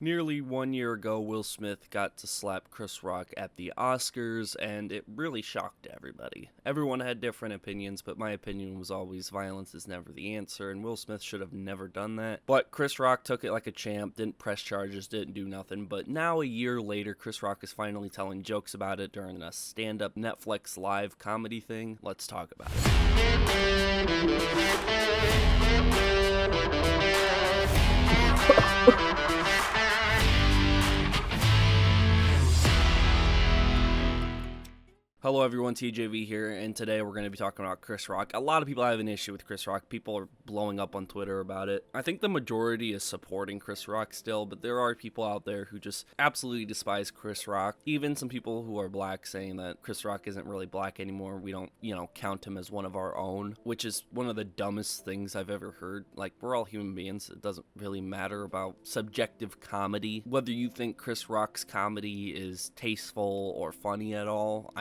Nearly 1 year ago, Will Smith got to slap Chris Rock at the Oscars, and it really shocked everybody. Everyone had different opinions, but my opinion was always violence is never the answer, and Will Smith should have never done that. But Chris Rock took it like a champ, didn't press charges, didn't do nothing. But now, a year later, Chris Rock is finally telling jokes about it during a stand-up Netflix live comedy thing. Let's talk about it. Hello everyone, TJV here, and today we're going to be talking about Chris Rock. A lot of people have an issue with Chris Rock. People are blowing up on Twitter about it. I think the majority is supporting Chris Rock still, but there are people out there who just absolutely despise Chris Rock. Even some people who are black saying that Chris Rock isn't really black anymore. We don't, count him as one of our own, which is one of the dumbest things I've ever heard. Like, we're all human beings. It doesn't really matter about subjective comedy. Whether you think Chris Rock's comedy is tasteful or funny at all,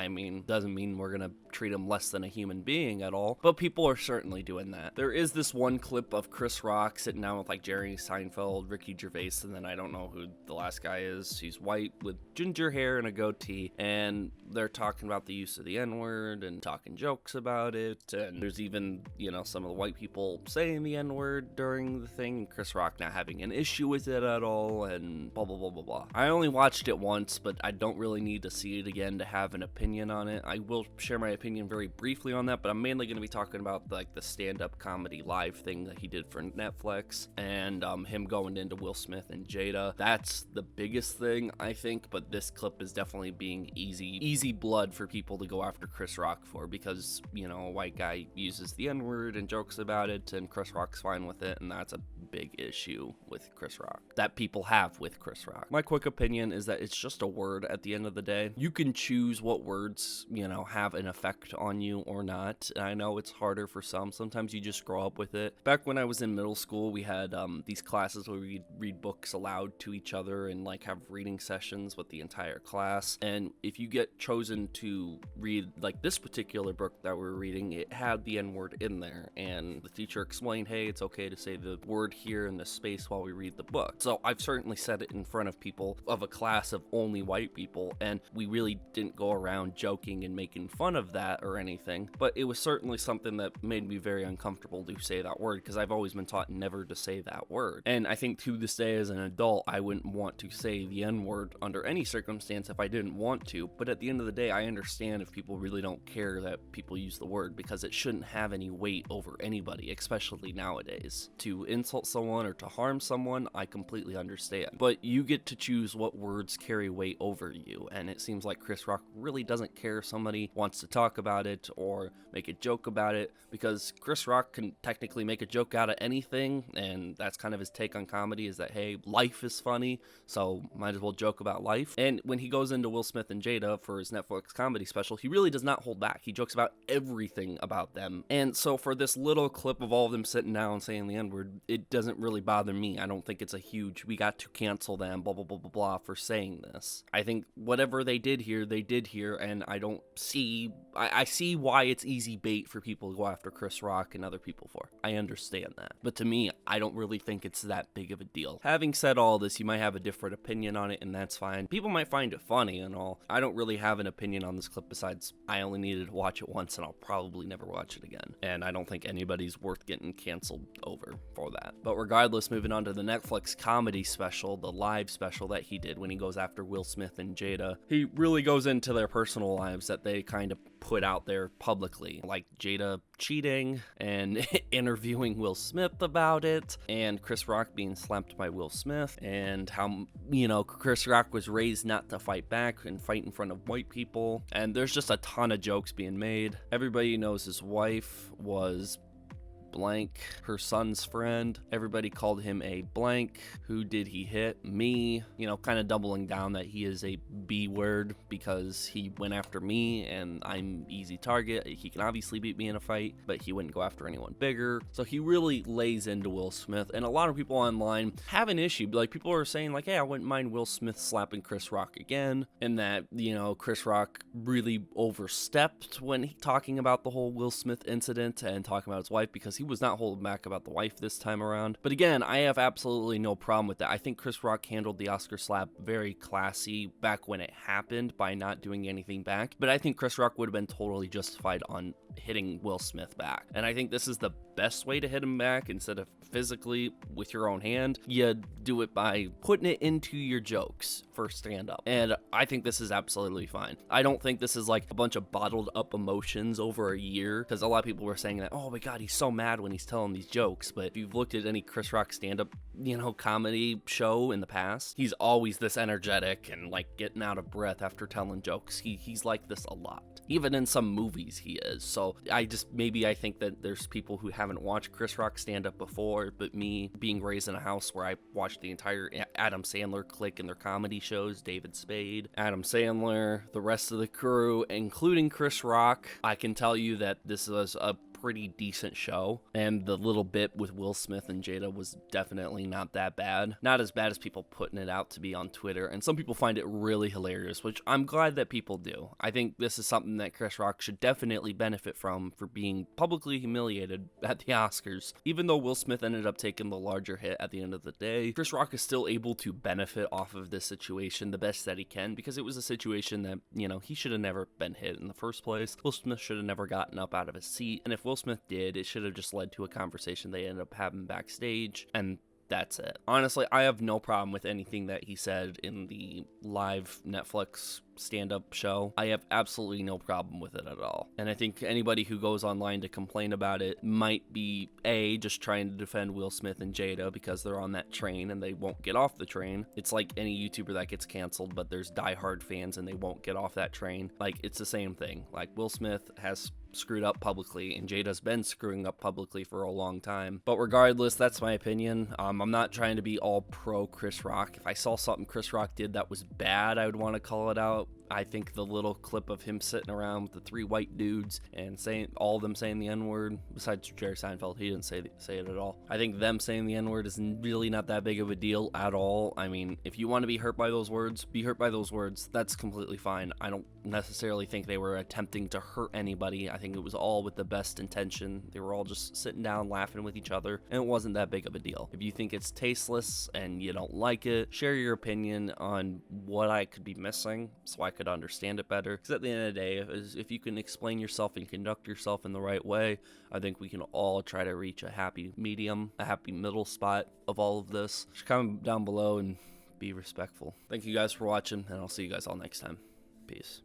doesn't mean we're gonna treat him less than a human being at all, but people are certainly doing that. There is this one clip of Chris Rock sitting down with like Jerry Seinfeld, Ricky Gervais, and then I don't know who the last guy is. He's white with ginger hair and a goatee, and they're talking about the use of the N-word and talking jokes about it, and there's even, some of the white people saying the N-word during the thing, and Chris Rock not having an issue with it at all, and blah, blah, blah, blah, blah. I only watched it once, but I don't really need to see it again to have an opinion on it. I will share my opinion very briefly on that, but I'm mainly going to be talking about the stand-up comedy live thing that he did for Netflix, and him going into Will Smith and Jada. That's the biggest thing, I think, but this clip is definitely being easy blood for people to go after Chris Rock for, because, a white guy uses the N-word and jokes about it, and Chris Rock's fine with it, and that's a big issue with Chris Rock that people have with Chris Rock. My quick opinion is that it's just a word at the end of the day. You can choose what words have an effect on you or not. And I know it's harder for some. Sometimes you just grow up with it. Back when I was in middle school, we had these classes where we'd read books aloud to each other and have reading sessions with the entire class. And if you get chosen to read this particular book that we're reading, it had the N-word in there. And the teacher explained, hey, it's okay to say the word here in this space while we read the book. So I've certainly said it in front of people of a class of only white people, and we really didn't go around joking and making fun of that or anything, but it was certainly something that made me very uncomfortable to say that word, because I've always been taught never to say that word. And I think to this day as an adult, I wouldn't want to say the N-word under any circumstance if I didn't want to, but at the end of the day, I understand if people really don't care that people use the word, because it shouldn't have any weight over anybody, especially nowadays. To insult someone or to harm someone, I completely understand, but you get to choose what words carry weight over you, and it seems like Chris Rock really doesn't care if somebody wants to talk about it or make a joke about it, because Chris Rock can technically make a joke out of anything, and that's kind of his take on comedy, is that, hey, life is funny, so might as well joke about life. And when he goes into Will Smith and Jada for his Netflix comedy special, he really does not hold back. He jokes about everything about them. And so for this little clip of all of them sitting down saying the N-word, it doesn't really bother me. I don't think it's a huge, we got to cancel them, blah, blah, blah, blah, blah, for saying this. I think whatever they did here, and I don't see, I see why it's easy bait for people to go after Chris Rock and other people for. I understand that. But to me, I don't really think it's that big of a deal. Having said all this, you might have a different opinion on it, and that's fine. People might find it funny and all. I don't really have an opinion on this clip besides I only needed to watch it once, and I'll probably never watch it again. And I don't think anybody's worth getting canceled over for that. But regardless, moving on to the Netflix comedy special, the live special that he did when he goes after Will Smith and Jada, he really goes into their personal lives that they kind of put out there publicly, like Jada cheating and interviewing Will Smith about it, and Chris Rock being slapped by Will Smith, and how, Chris Rock was raised not to fight back and fight in front of white people. And there's just a ton of jokes being made. Everybody knows his wife was blank, her son's friend. Everybody called him a blank. Who did he hit? Me. Kind of doubling down that he is a B word because he went after me and I'm easy target. He can obviously beat me in a fight, but he wouldn't go after anyone bigger. So he really lays into Will Smith, and a lot of people online have an issue. People are saying hey, I wouldn't mind Will Smith slapping Chris Rock again, and that, Chris Rock really overstepped when talking about the whole Will Smith incident and talking about his wife, because he was not holding back about the wife this time around. But again, I have absolutely no problem with that. I think Chris Rock handled the Oscar slap very classy back when it happened by not doing anything back. But I think Chris Rock would have been totally justified on hitting Will Smith back. And I think this is the best way to hit him back. Instead of physically with your own hand, you do it by putting it into your jokes for stand-up. And I think this is absolutely fine. I don't think this is like a bunch of bottled up emotions over a year, because a lot of people were saying that, oh my god, he's so mad when he's telling these jokes. But if you've looked at any Chris Rock stand-up, comedy show in the past, he's always this energetic and like getting out of breath after telling jokes. He's like this a lot. Even in some movies he is. So I think that there's people who haven't watched Chris Rock stand up before, but me being raised in a house where I watched the entire Adam Sandler clique and their comedy shows, David Spade, Adam Sandler, the rest of the crew, including Chris Rock, I can tell you that this was a pretty decent show, and the little bit with Will Smith and Jada was definitely not that bad. Not as bad as people putting it out to be on Twitter, and some people find it really hilarious, which I'm glad that people do. I think this is something that Chris Rock should definitely benefit from, for being publicly humiliated at the Oscars. Even though Will Smith ended up taking the larger hit at the end of the day, Chris Rock is still able to benefit off of this situation the best that he can, because it was a situation that, he should have never been hit in the first place. Will Smith should have never gotten up out of his seat, and if Will Smith did, it should have just led to a conversation they ended up having backstage, and that's it. Honestly, I have no problem with anything that he said in the live Netflix stand-up show. I have absolutely no problem with it at all. And I think anybody who goes online to complain about it might be just trying to defend Will Smith and Jada because they're on that train and they won't get off the train. It's like any YouTuber that gets canceled, but there's diehard fans and they won't get off that train. Like, it's the same thing. Like, Will Smith has screwed up publicly, and Jada's been screwing up publicly for a long time. But regardless, that's my opinion. I'm not trying to be all pro Chris Rock. If I saw something Chris Rock did that was bad, I would want to call it out. I think the little clip of him sitting around with the three white dudes and saying all of them saying the N-word, besides Jerry Seinfeld, he didn't say it at all. I think them saying the N-word is really not that big of a deal at all. I mean, if you want to be hurt by those words, be hurt by those words. That's completely fine. I don't necessarily think they were attempting to hurt anybody. I think it was all with the best intention. They were all just sitting down laughing with each other, and it wasn't that big of a deal. If you think it's tasteless and you don't like it, share your opinion on what I could be missing so I could understand it better. Because at the end of the day, if you can explain yourself and conduct yourself in the right way, I think we can all try to reach a happy medium, a happy middle spot of all of this. Just comment down below and be respectful. Thank you guys for watching, and I'll see you guys all next time. Peace.